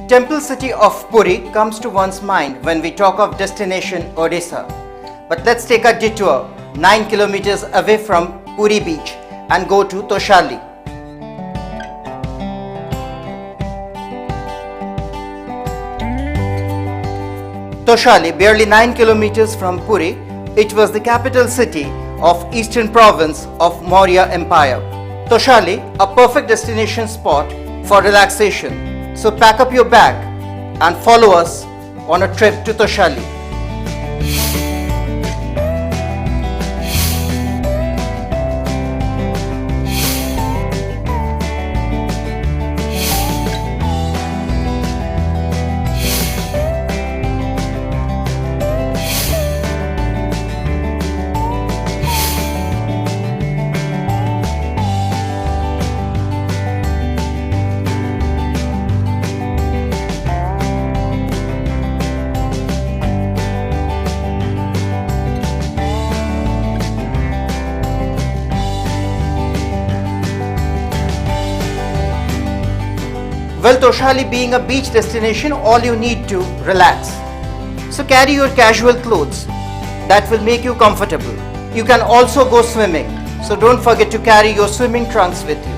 Temple city of Puri comes to one's mind when we talk of destination Odisha. But let's take a detour 9 kilometers away from Puri beach and go to Toshali. Toshali, barely 9 kilometers from Puri, it was the capital city of eastern province of Maurya Empire. Toshali, a perfect destination spot for relaxation. So pack up your bag and follow us on a trip to Toshali. Well, Toshali being a beach destination, all you need to relax. So carry your casual clothes that will make you comfortable. You can also go swimming, so don't forget to carry your swimming trunks with you.